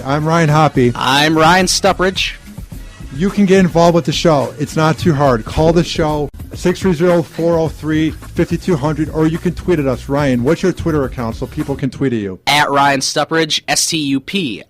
I'm Ryan Hoppy. I'm Ryan Stuppridge. You can get involved with the show. It's not too hard. Call the show, 630-403-5200, or you can tweet at us. Ryan, what's your Twitter account so people can tweet at you? At Ryan Stuppridge, STUPRICH.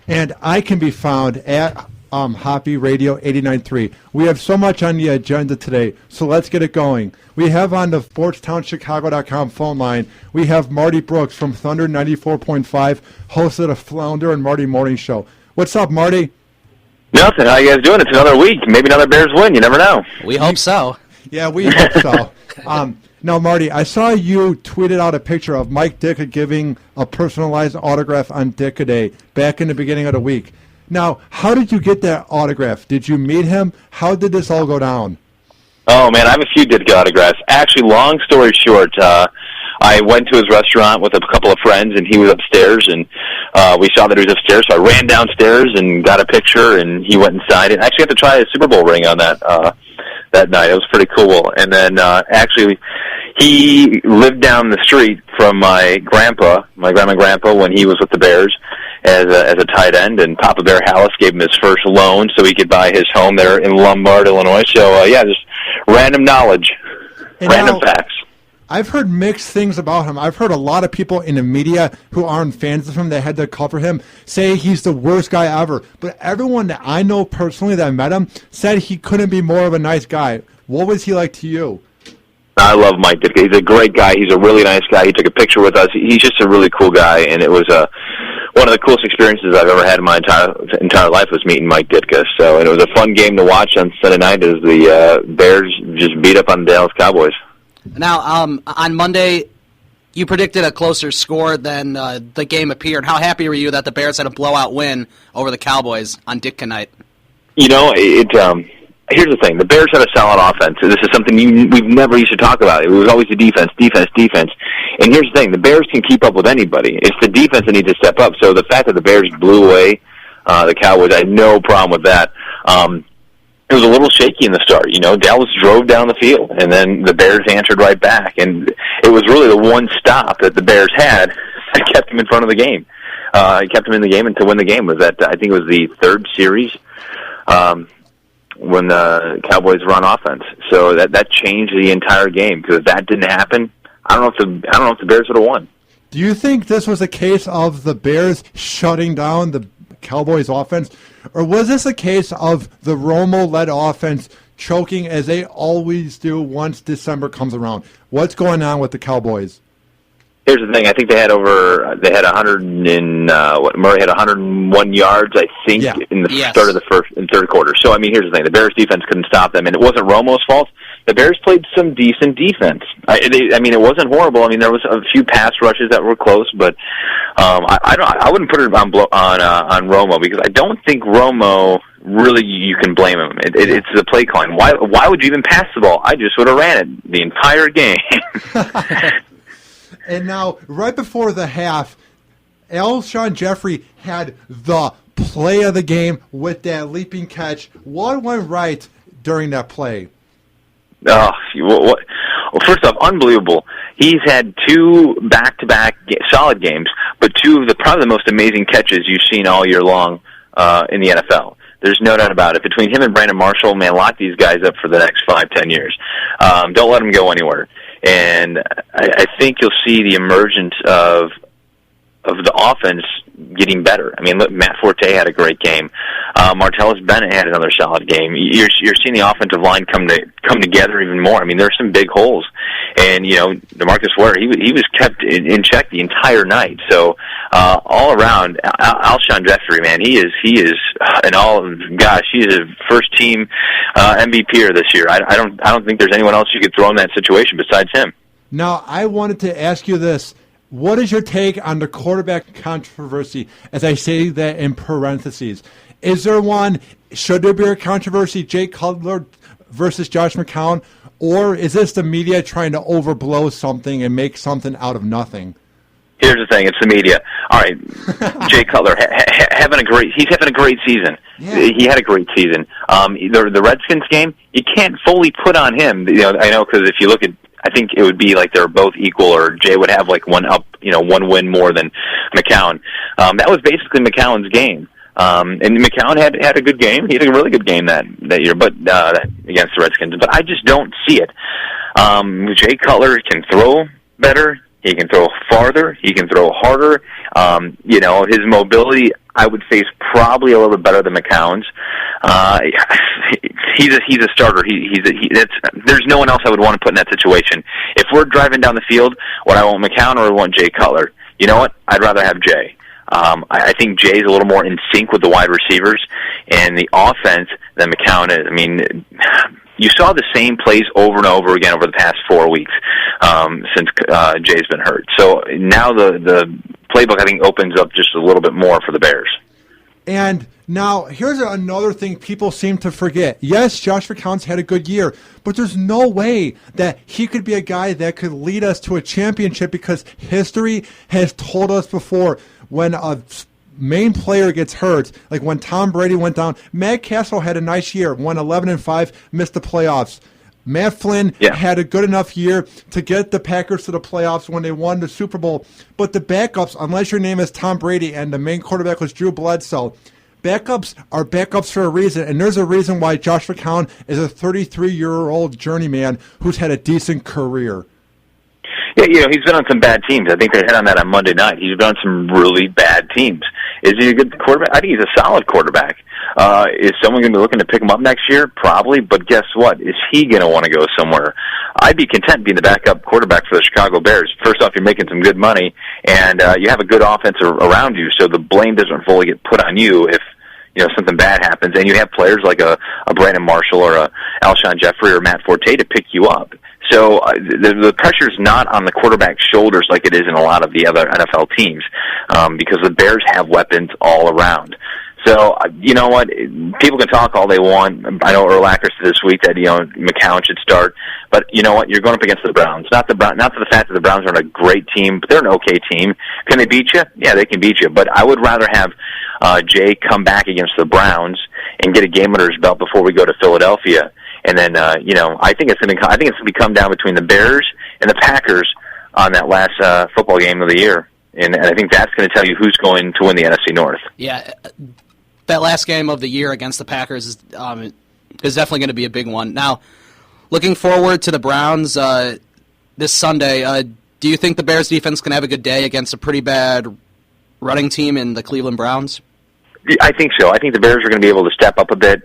And I can be found at Hoppy Radio 89.3. We have so much on the agenda today, so let's get it going. We have on the SportsTownChicago.com phone line, we have Marty Brooks from Thunder 94.5, host of the Flounder and Marty Morning Show. What's up, Marty? Nothing. How you guys doing? It's another week. Maybe another Bears win. You never know. We hope so. Yeah, we hope so. Now, Marty, I saw you tweeted out a picture of Mike Ditka giving a personalized autograph on Ditka Day back in the beginning of the week. Now, how did you get that autograph? Did you meet him? How did this all go down? Oh, man, I have a few Ditka autographs. Actually, long story short, I went to his restaurant with a couple of friends, and he was upstairs, and we saw that he was upstairs, so I ran downstairs and got a picture, and he went inside. And I actually got to try a Super Bowl ring on that night. It was pretty cool. And then, actually, he lived down the street from my grandma and grandpa, when he was with the Bears as a tight end, and Papa Bear Hallis gave him his first loan so he could buy his home there in Lombard, Illinois. So, yeah, just random knowledge, random facts. I've heard mixed things about him. I've heard a lot of people in the media who aren't fans of him that had to cover him say he's the worst guy ever. But everyone that I know personally that met him said he couldn't be more of a nice guy. What was he like to you? I love Mike Ditka. He's a great guy. He's a really nice guy. He took a picture with us. He's just a really cool guy, and it was one of the coolest experiences I've ever had in my entire life was meeting Mike Ditka. So, and it was a fun game to watch on Sunday night as the Bears just beat up on the Dallas Cowboys. Now, on Monday, you predicted a closer score than the game appeared. How happy were you that the Bears had a blowout win over the Cowboys on Ditka night? You know, here's the thing. The Bears had a solid offense. This is something we've never used to talk about. It was always the defense. And here's the thing. The Bears can keep up with anybody. It's the defense that needs to step up. So the fact that the Bears blew away the Cowboys, I had no problem with that. It was a little shaky in the start. You know, Dallas drove down the field, and then the Bears answered right back. And it was really the one stop that the Bears had that kept them in front of the game. It kept them in the game, and to win the game was that, I think it was the third series when the Cowboys were on offense. So that changed the entire game, because if that didn't happen, I don't know if the Bears would have won. Do you think this was a case of the Bears shutting down the Cowboys offense, or was this a case of the Romo-led offense choking as they always do once December comes around? What's going on with the Cowboys? Here's the thing. I think they had 100 and Murray had 101 yards, I think, in the start of the first and third quarter. So, I mean, here's the thing. The Bears defense couldn't stop them, and it wasn't Romo's fault. The Bears played some decent defense. I mean, it wasn't horrible. I mean, there was a few pass rushes that were close, but I wouldn't put it on Romo, because I don't think Romo really you can blame him. It's the play calling. Why would you even pass the ball? I just would have ran it the entire game. And now, right before the half, Alshon Jeffrey had the play of the game with that leaping catch. What went right during that play? Oh, well, first off, unbelievable. He's had two back-to-back solid games, but two of probably the most amazing catches you've seen all year long in the NFL. There's no doubt about it. Between him and Brandon Marshall, man, lock these guys up for the next 5-10 years. Don't let them go anywhere. And I think you'll see the emergence of the offense getting better. I mean, look, Matt Forte had a great game. Martellus Bennett had another solid game. You're seeing the offensive line come together even more. I mean, there's some big holes, and you know, DeMarcus Ware, he was kept in check the entire night. So all around, Alshon Jeffrey, man, he is he is a first team MVPer this year. I don't think there's anyone else you could throw in that situation besides him. Now, I wanted to ask you this. What is your take on the quarterback controversy, as I say that in parentheses? Is there one? Should there be a controversy, Jake Cutler versus Josh McCown? Or is this the media trying to overblow something and make something out of nothing? Here's the thing. It's the media. All right, Jake Cutler he's having a great season. Yeah. He had a great season. The Redskins game, you can't fully put on him. You know, I know, because if you look at, I think it would be like they're both equal, or Jay would have like one win more than McCown. That was basically McCown's game. And McCown had a good game. He had a really good game that year, but against the Redskins. But I just don't see it. Jay Cutler can throw better. He can throw farther. He can throw harder. His mobility, I would say, is probably a little bit better than McCown's. He's a starter. There's no one else I would want to put in that situation. If we're driving down the field, would I want McCown or would I want Jay Cutler? You know what? I'd rather have Jay. I think Jay's a little more in sync with the wide receivers and the offense than McCown is. I mean, you saw the same plays over and over again over the past 4 weeks since Jay's been hurt. So now the playbook, I think, opens up just a little bit more for the Bears. And now, here's another thing people seem to forget. Yes, Josh McCown's had a good year, but there's no way that he could be a guy that could lead us to a championship, because history has told us before, when a main player gets hurt, like when Tom Brady went down, Matt Castle had a nice year, won 11-5, missed the playoffs. Matt Flynn had a good enough year to get the Packers to the playoffs when they won the Super Bowl. But the backups, unless your name is Tom Brady and the main quarterback was Drew Bledsoe, backups are backups for a reason. And there's a reason why Josh McCown is a 33-year-old journeyman who's had a decent career. Yeah, he's been on some bad teams. I think they hit on that on Monday night. He's been on some really bad teams. Is he a good quarterback? I think he's a solid quarterback. Is someone going to be looking to pick him up next year? Probably, but guess what? Is he going to want to go somewhere? I'd be content being the backup quarterback for the Chicago Bears. First off, you're making some good money, and you have a good offense around you, so the blame doesn't fully get put on you if something bad happens, and you have players like a Brandon Marshall or a Alshon Jeffrey or Matt Forte to pick you up. So the pressure's not on the quarterback's shoulders like it is in a lot of the other NFL teams, because the Bears have weapons all around. So, you know what? People can talk all they want. I know Earl Acker said this week that, McCown should start. But you know what? You're going up against the Browns. Not for the fact that the Browns aren't a great team, but they're an okay team. Can they beat you? Yeah, they can beat you. But I would rather have Jay come back against the Browns and get a game under his belt before we go to Philadelphia. And then, I think it's going to come down between the Bears and the Packers on that last football game of the year. And I think that's going to tell you who's going to win the NFC North. Yeah, that last game of the year against the Packers is definitely going to be a big one. Now, looking forward to the Browns this Sunday, do you think the Bears defense can have a good day against a pretty bad running team in the Cleveland Browns? I think so. I think the Bears are going to be able to step up a bit.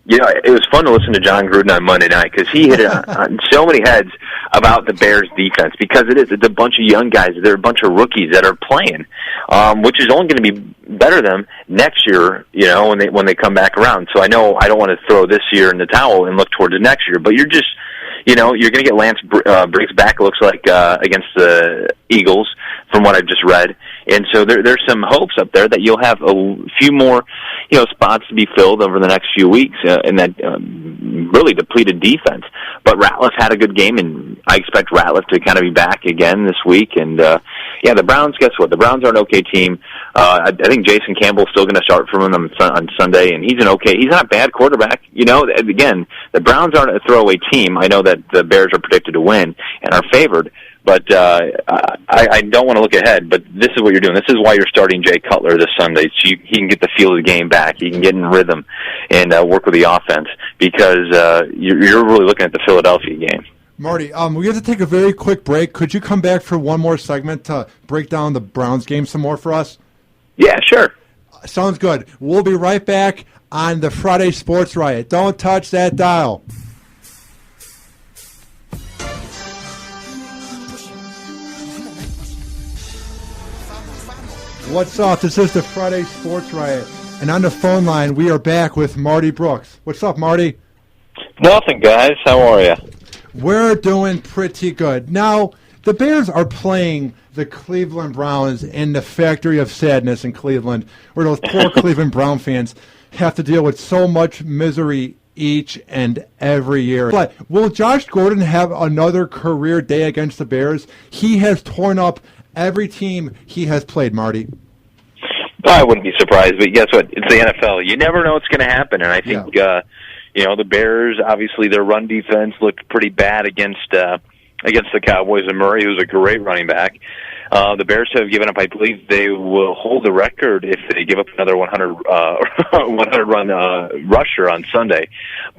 It was fun to listen to John Gruden on Monday night, because he hit on so many heads about the Bears defense, because it's a bunch of young guys. They're a bunch of rookies that are playing, which is only going to be better them next year, when they come back around. So I know I don't want to throw this year in the towel and look towards the next year, but you're just, you're going to get Lance Briggs back, it looks like, against the Eagles, from what I've just read. And so there's some hopes up there that you'll have a few more, spots to be filled over the next few weeks in that really depleted defense. But Ratliff had a good game, and I expect Ratliff to kind of be back again this week. And the Browns, guess what? The Browns are an okay team. I think Jason Campbell's still going to start for them on Sunday, and he's not a bad quarterback. Again, the Browns aren't a throwaway team. I know that the Bears are predicted to win and are favored. But I don't want to look ahead, but this is what you're doing. This is why you're starting Jay Cutler this Sunday, so he can get the feel of the game back. He can get in rhythm and work with the offense, because you're really looking at the Philadelphia game. Marty, we have to take a very quick break. Could you come back for one more segment to break down the Browns game some more for us? Yeah, sure. Sounds good. We'll be right back on the Friday Sports Riot. Don't touch that dial. What's up? This is the Friday Sports Riot. And on the phone line, we are back with Marty Brooks. What's up, Marty? Nothing, guys. How are you? We're doing pretty good. Now, the Bears are playing the Cleveland Browns in the Factory of Sadness in Cleveland, where those poor Cleveland Brown fans have to deal with so much misery each and every year. But will Josh Gordon have another career day against the Bears? He has torn up every team he has played, Marty. I wouldn't be surprised, but guess what? It's the NFL. You never know what's going to happen, and I think, the Bears, obviously their run defense looked pretty bad against against the Cowboys, and Murray, who's a great running back. The Bears have given up. I believe they will hold the record if they give up another 100-run rusher on Sunday.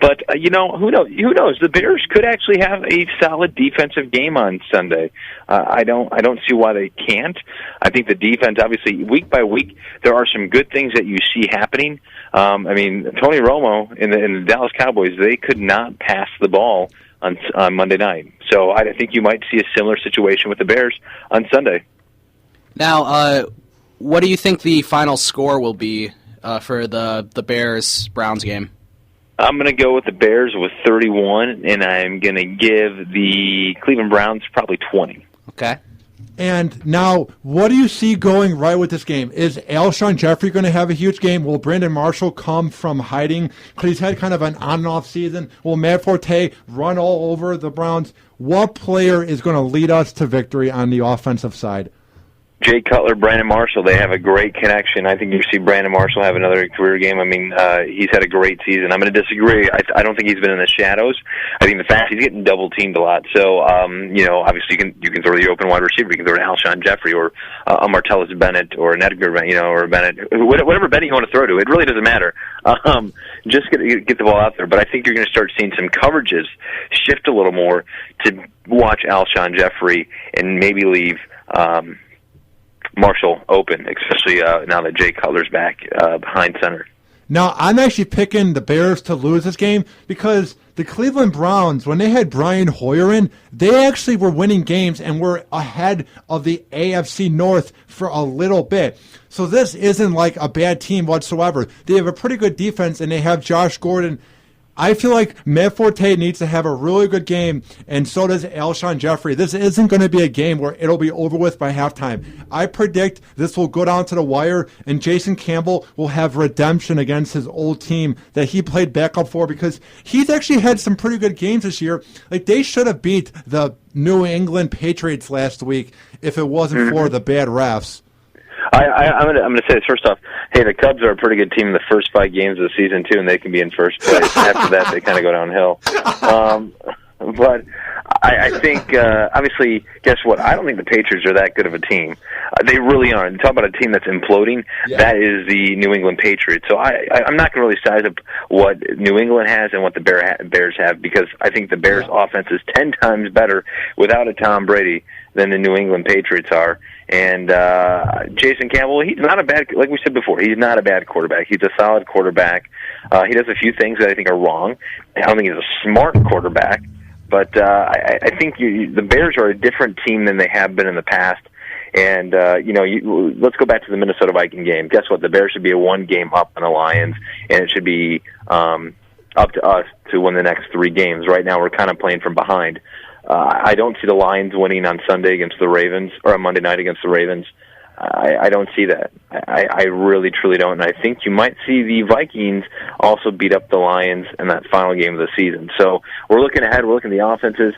But who knows? Who knows? The Bears could actually have a solid defensive game on Sunday. I don't see why they can't. I think the defense, obviously, week by week, there are some good things that you see happening. Tony Romo in the Dallas Cowboys, they could not pass the ball on Monday night. So I think you might see a similar situation with the Bears on Sunday. Now, what do you think the final score will be for the Bears-Browns game? I'm going to go with the Bears with 31, and I'm going to give the Cleveland Browns probably 20. Okay. And now, what do you see going right with this game? Is Alshon Jeffrey going to have a huge game? Will Brandon Marshall come from hiding? Because he's had kind of an on and off season. Will Matt Forte run all over the Browns? What player is going to lead us to victory on the offensive side? Jay Cutler, Brandon Marshall, they have a great connection. I think you see Brandon Marshall have another career game. He's had a great season. I'm going to disagree. I don't think he's been in the shadows. I think the fact he's getting double-teamed a lot. So, obviously you can throw the open wide receiver. You can throw an Alshon Jeffrey or a Martellus Bennett or an Edgar, or a Bennett. Whatever Bennett you want to throw to. It really doesn't matter. Just get the ball out there. But I think you're going to start seeing some coverages shift a little more to watch Alshon Jeffrey and maybe leave Marshall open, especially now that Jay Cutler's back behind center. Now, I'm actually picking the Bears to lose this game because the Cleveland Browns, when they had Brian Hoyer in, they actually were winning games and were ahead of the AFC North for a little bit. So this isn't like a bad team whatsoever. They have a pretty good defense, and they have Josh Gordon. I feel like Matt Forte needs to have a really good game, and so does Alshon Jeffrey. This isn't going to be a game where it'll be over with by halftime. I predict this will go down to the wire, and Jason Campbell will have redemption against his old team that he played backup for because he's actually had some pretty good games this year. Like, they should have beat the New England Patriots last week if it wasn't for the bad refs. I'm gonna say this first off. Hey, the Cubs are a pretty good team in the first 5 games of the season too, and they can be in first place. After that, they kind of go downhill. But I think, obviously, guess what? I don't think the Patriots are that good of a team. They really aren't. You talk about a team that's imploding. Yeah. That is the New England Patriots. So I'm not going to really size up what New England has and what the Bears have because I think the Bears' offense is 10 times better without a Tom Brady than the New England Patriots are. And Jason Campbell, he's not a bad, like we said before, he's not a bad quarterback. He's a solid quarterback. He does a few things that I think are wrong. I don't think he's a smart quarterback. But I think the Bears are a different team than they have been in the past. And, let's go back to the Minnesota Viking game. Guess what? The Bears should be a 1-game up on the Lions, and it should be up to us to win the next 3 games. Right now we're kind of playing from behind. I don't see the Lions winning on Sunday against the Ravens, or on Monday night against the Ravens. I don't see that. I really, truly don't. And I think you might see the Vikings also beat up the Lions in that final game of the season. So we're looking ahead. We're looking at the offenses.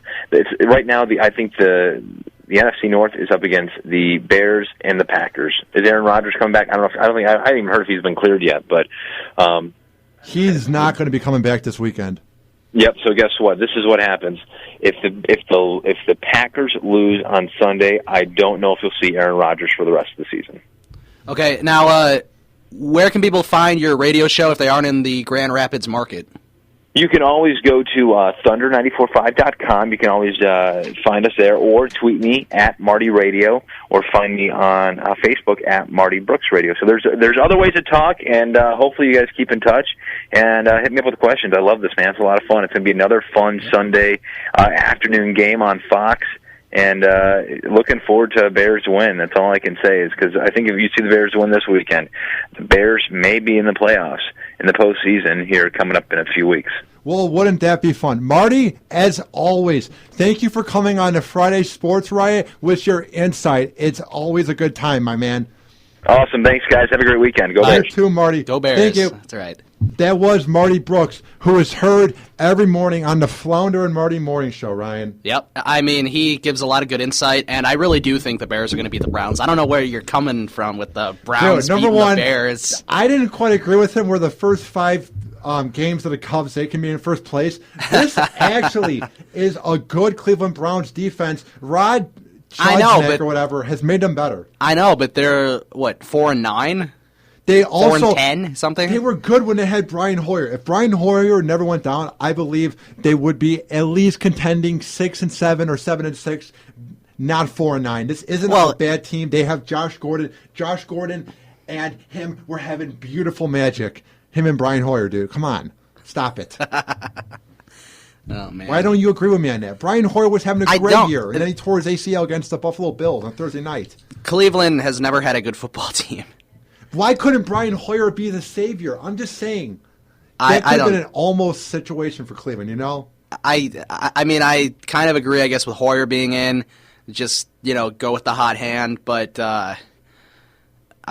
Right now, I think the NFC North is up against the Bears and the Packers. Is Aaron Rodgers coming back? I haven't even heard if he's been cleared yet. But he's not going to be coming back this weekend. Yep. So guess what? This is what happens. If the Packers lose on Sunday, I don't know if you'll see Aaron Rodgers for the rest of the season. Okay. Now, where can people find your radio show if they aren't in the Grand Rapids market? You can always go to thunder945.com. You can always find us there, or tweet me at Marty Radio, or find me on Facebook at Marty Brooks Radio. So there's other ways to talk, and hopefully you guys keep in touch and hit me up with questions. I love this, man. It's a lot of fun. It's going to be another fun Sunday afternoon game on Fox. And looking forward to a Bears win. That's all I can say is because I think if you see the Bears win this weekend, the Bears may be in the playoffs in the postseason here coming up in a few weeks. Well, wouldn't that be fun? Marty, as always, thank you for coming on to Friday Sports Riot with your insight. It's always a good time, my man. Awesome. Thanks, guys. Have a great weekend. Go Bears. You too, Marty. Go Bears. Thank you. That's right. That was Marty Brooks, who is heard every morning on the Flounder and Marty Morning Show, Ryan. Yep. I mean, he gives a lot of good insight, and I really do think the Bears are going to beat the Browns. I don't know where you're coming from with the Browns beating the Bears. I didn't quite agree with him where the first 5 games of the Cubs, they can be in first place. This actually is a good Cleveland Browns defense. Rod Chudzik or whatever has made them better. I know, but they're, 4-9? They also 4-10, something? They were good when they had Brian Hoyer. If Brian Hoyer never went down, I believe they would be at least contending 6-7 or 7-6, not 4-9. This isn't a bad team. They have Josh Gordon. Josh Gordon and him were having beautiful magic. Him and Brian Hoyer, dude. Come on. Stop it. Oh, man. Why don't you agree with me on that? Brian Hoyer was having a great year, and then he tore his ACL against the Buffalo Bills on Thursday night. Cleveland has never had a good football team. Why couldn't Brian Hoyer be the savior? I'm just saying. That could have been an almost situation for Cleveland, you know? I mean, I kind of agree, I guess, with Hoyer being in. Just, go with the hot hand, but I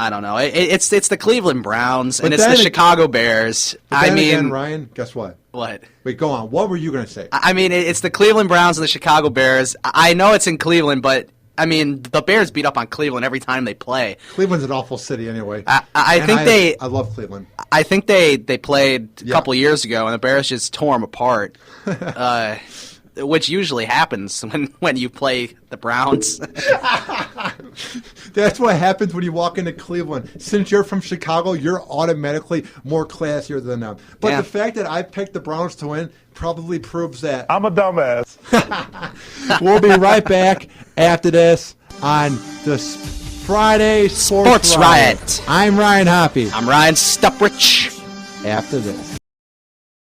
don't know. It's the Cleveland Browns, and it's the Chicago Bears. Again, Ryan, guess what? What? Wait, go on. What were you going to say? I mean, it's the Cleveland Browns and the Chicago Bears. I know it's in Cleveland, but I mean, the Bears beat up on Cleveland every time they play. Cleveland's an awful city anyway. I love Cleveland. I think they played a couple years ago, and the Bears just tore them apart, which usually happens when you play the Browns. That's what happens when you walk into Cleveland. Since you're from Chicago, you're automatically more classier than them. But the fact that I picked the Browns to win probably proves that. I'm a dumbass. We'll be right back after this on the Friday Sports Riot. I'm Ryan Hoppy. I'm Ryan Stuprich. After this.